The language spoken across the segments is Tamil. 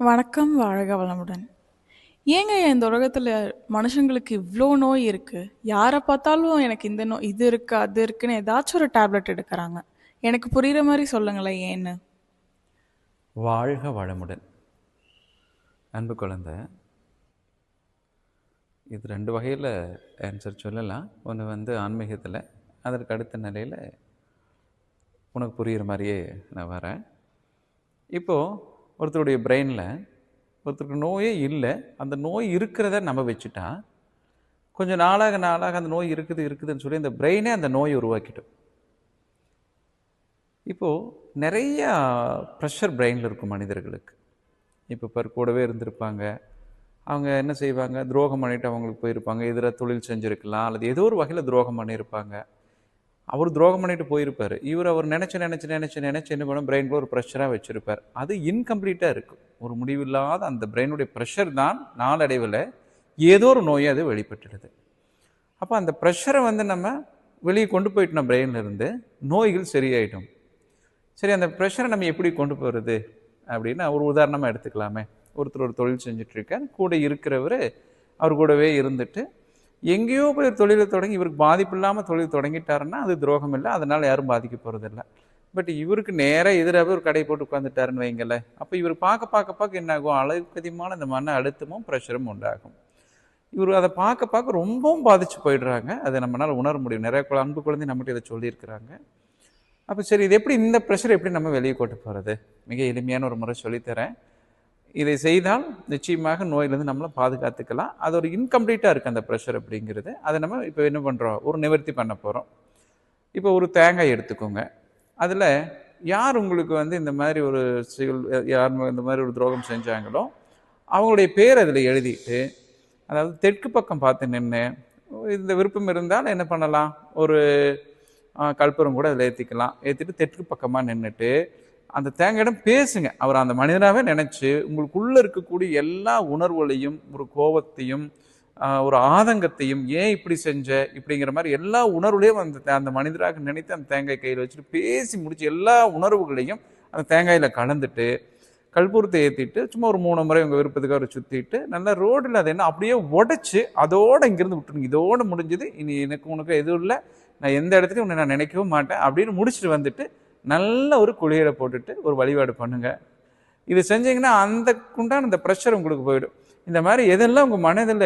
வணக்கம், வாழ்க வளமுடன். ஏங்க இந்த உலகத்துல மனுஷங்களுக்கு இவ்ளோ நோய் இருக்கு? யார பார்த்தாலும் எனக்கு இந்த நோய் இது இருக்கு, அது இருக்குன்னு ஏதாச்சும் ஒரு டேப்லெட் எடுக்குறாங்க. எனக்கு புரியிற மாரி சொல்லுங்களேன் ஏன்னு? வாழ்க வளமுடன். அன்பு குழந்தை, இது 2 வகையில் ஆன்சர் சொல்லலாம். ஒன்று ஆன்மீகத்தில், அதற்கு அடுத்த நிலையில் உனக்கு புரிகிற மாதிரியே நான் வரேன். இப்போது ஒருத்தருடைய பிரெயினில் ஒருத்தருக்கு நோயே இல்லை, அந்த நோய் இருக்கிறத நம்ப வச்சுட்டா கொஞ்சம் நாளாக அந்த நோய் இருக்குதுன்னு சொல்லி அந்த பிரெயினே அந்த நோயை உருவாக்கிட்டோம். இப்போது நிறையா ப்ரெஷர் பிரெயினில் இருக்கும் மனிதர்களுக்கு. இப்போ கூடவே இருந்திருப்பாங்க, அவங்க என்ன செய்வாங்க, துரோகம் பண்ணிட்டு அவங்களுக்கு போயிருப்பாங்க, எதிராக தொழில் செஞ்சுருக்கலாம், அல்லது ஏதோ ஒரு வகையில் துரோகம் பண்ணியிருப்பாங்க. அவர் துரோகம் பண்ணிட்டு போயிருப்பார், அவர் நினச்சி என்ன பண்ண பிரெயினில் ஒரு ப்ரெஷராக வச்சுருப்பார். அது இன்கம்ப்ளீட்டாக இருக்கும். ஒரு முடிவில்லாத அந்த பிரெயினுடைய ப்ரெஷர் தான் நாளடைவில் ஏதோ ஒரு நோயை அது வெளிப்பட்டுடுது. அப்போ அந்த ப்ரெஷரை நம்ம வெளியே கொண்டு போயிட்டோம் பிரெயின்லேருந்து, நோய்கள் சரியாயிடும். சரி, அந்த ப்ரெஷரை நம்ம எப்படி கொண்டு போகிறது அப்படின்னா ஒரு உதாரணமாக எடுத்துக்கலாமே. ஒருத்தர் ஒரு தொழில் செஞ்சிட்ருக்கார், கூட இருக்கிறவர் அவர் கூடவே இருந்துட்டு எங்கேயோ போய் ஒரு தொழிலை தொடங்கி இவருக்கு பாதிப்பு இல்லாமல் தொழில் தொடங்கிட்டாருன்னா அது துரோகம் இல்லை, அதனால் யாரும் பாதிக்க போகிறதில்ல. பட் இவருக்கு நேராக எதிராகவே ஒரு கடை போட்டு உட்காந்துட்டாருன்னு வைங்கள, அப்போ இவர் பார்க்க என்ன ஆகும், அளவுக்கு அதிகமான இந்த மன அழுத்தமும் ப்ரெஷரும் உண்டாகும். இவர் அதை பார்க்க ரொம்பவும் பாதிச்சு போயிடுறாங்க. அதை நம்மளால் உணர முடியும். நிறைய அன்பு குழந்தை நம்மகிட்ட இதை சொல்லியிருக்கிறாங்க. அப்போ சரி, இது எப்படி, இந்த ப்ரெஷர் எப்படி நம்ம வெளியே கொண்டு போகிறது? மிக எளிமையான ஒரு முறை சொல்லித்தரேன். இதை செய்தால் நிச்சயமாக நோயிலேருந்து நம்மளை பாதுகாத்துக்கலாம். அது ஒரு இன்கம்ப்ளீட்டாக இருக்குது அந்த ப்ரெஷர் அப்படிங்கிறது. அதை நம்ம இப்போ என்ன பண்ணுறோம், ஒரு நிவர்த்தி பண்ண போகிறோம். இப்போ ஒரு தேங்காய் எடுத்துக்கோங்க. அதில் யார் உங்களுக்கு இந்த மாதிரி ஒரு செயல், யார் இந்த மாதிரி ஒரு துரோகம் செஞ்சாங்களோ அவங்களுடைய பேர் அதில் எழுதிட்டு, அதாவது தெற்கு பக்கம் பார்த்து நின்று, இந்த விருப்பம் இருந்தால் என்ன பண்ணலாம், ஒரு கற்பூரம் கூட அதில் ஏற்றிக்கலாம். ஏற்றிட்டு தெற்கு பக்கமாக நின்றுட்டு அந்த தேங்காயிடம் பேசுங்க. அவர் அந்த மனிதனாகவே நினச்சி உங்களுக்குள்ளே இருக்கக்கூடிய எல்லா உணர்வுகளையும், ஒரு கோபத்தையும், ஒரு ஆதங்கத்தையும், ஏன் இப்படி செஞ்ச இப்படிங்கிற மாதிரி எல்லா உணர்வுகளையும் அந்த மனிதராக நினைத்து அந்த தேங்காய் கையில் வச்சுட்டு பேசி முடிச்சு எல்லா உணர்வுகளையும் அந்த தேங்காயில் கலந்துட்டு கற்பூரத்தை ஏற்றிட்டு சும்மா ஒரு 3 முறை உங்கள் விருப்பத்துக்காக ஒரு சுற்றிட்டு நல்லா ரோடில் அதை என்ன அப்படியே உடைச்சி அதோடு இங்கேருந்து விட்டுருங்க. இதோடு முடிஞ்சது, இனி உனக்கு எதுவும் இல்லை, நான் எந்த இடத்துலையும் உன்னை நான் நினைக்கவும் மாட்டேன் அப்படின்னு முடிச்சுட்டு வந்துட்டு நல்ல ஒரு குளியலை போட்டுட்டு ஒரு வழிபாடு பண்ணுங்க. இது செஞ்சீங்கன்னா அந்த உண்டான இந்த ப்ரெஷர் உங்களுக்கு போயிடும். இந்த மாதிரி எதெல்லாம் உங்கள் மனதில்,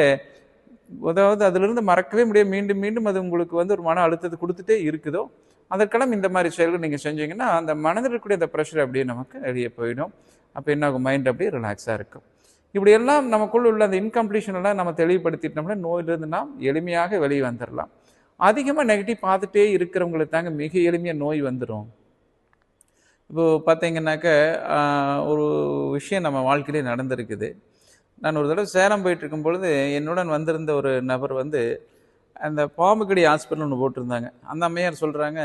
அதாவது அதிலிருந்து மறக்கவே முடியாது, மீண்டும் மீண்டும் அது உங்களுக்கு ஒரு மன அழுத்தத்தை கொடுத்துட்டே இருக்குதோ, அதற்கெல்லாம் இந்த மாதிரி செயல்கள் நீங்கள் செஞ்சீங்கன்னா அந்த மனதில் இருக்கக்கூடிய அந்த ப்ரெஷர் அப்படியே நமக்கு வெளியே போயிடும். அப்போ என்ன ஆகும், மைண்ட் அப்படியே ரிலாக்ஸாக இருக்கும். இப்படியெல்லாம் நமக்குள்ள உள்ள அந்த இன்கம்ப்ளீஷன் எல்லாம் நம்ம தெளிவுபடுத்திட்டோம்னா நோயிலிருந்து நாம் எளிமையாக வெளியே வந்துடலாம். அதிகமாக நெகட்டிவ் பார்த்துட்டே இருக்கிறவங்களுக்கு தாங்க மிக எளிமையாக நோய் வந்துடும். இப்போது பார்த்தீங்கன்னாக்க ஒரு விஷயம் நம்ம வாழ்க்கையிலே நடந்திருக்குது. நான் ஒரு தடவை சேலம் போயிட்டுருக்கும் பொழுது என்னுடன் வந்திருந்த ஒரு நபர் அந்த பாம்பு கடி ஹாஸ்பிட்டல் ஒன்று போட்டிருந்தாங்க. அந்த அம்மையார் சொல்கிறாங்க,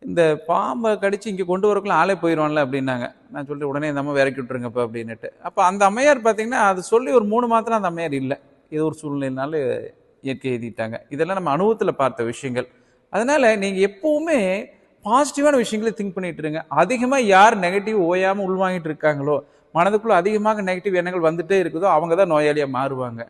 இந்த பாம்பை கடித்து இங்கே கொண்டு வரக்குள்ள ஆளே போயிடுவான்ல அப்படின்னாங்க. நான் சொல்லிட்டு உடனே இந்த அம்மா இறக்கி விட்டுருங்கப்பா அப்படின்னுட்டு. அப்போ அந்த அம்மையார் பார்த்தீங்கன்னா அது சொல்லி ஒரு 3 மாதத்தில் அந்த அம்மையார் இல்லை, ஏதோ ஒரு சூழ்நிலைனால இயற்கை எழுதிட்டாங்க. இதெல்லாம் நம்ம அனுபவத்தில் பார்த்த விஷயங்கள். அதனால் நீங்கள் எப்போவுமே பாசிட்டிவான விஷயங்களை திங்க் பண்ணிட்டு இருங்க. அதிகமாக யார் நெகட்டிவ் ஓயாமல் உள்வாங்கிட்டு இருக்காங்களோ, மனதுக்குள்ள அதிகமாக நெகட்டிவ் எண்ணங்கள் வந்துட்டே இருக்குதோ அவங்க தான் நோயாளியாக மாறுவாங்க.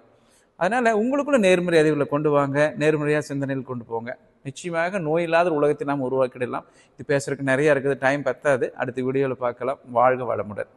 அதனால் உங்களுக்குள்ள நேர்மறை அறிவுகளை கொண்டு வாங்க, நேர்மறையாக சிந்தனையில் கொண்டு போங்க. நிச்சயமாக நோய் இல்லாத உலகத்தை நாம் உருவாக்கிடலாம். இது பேசுறதுக்கு நிறையா இருக்குது, டைம் பத்தாது. அடுத்த வீடியோவில் பார்க்கலாம். வாழ்க வளமுடன்.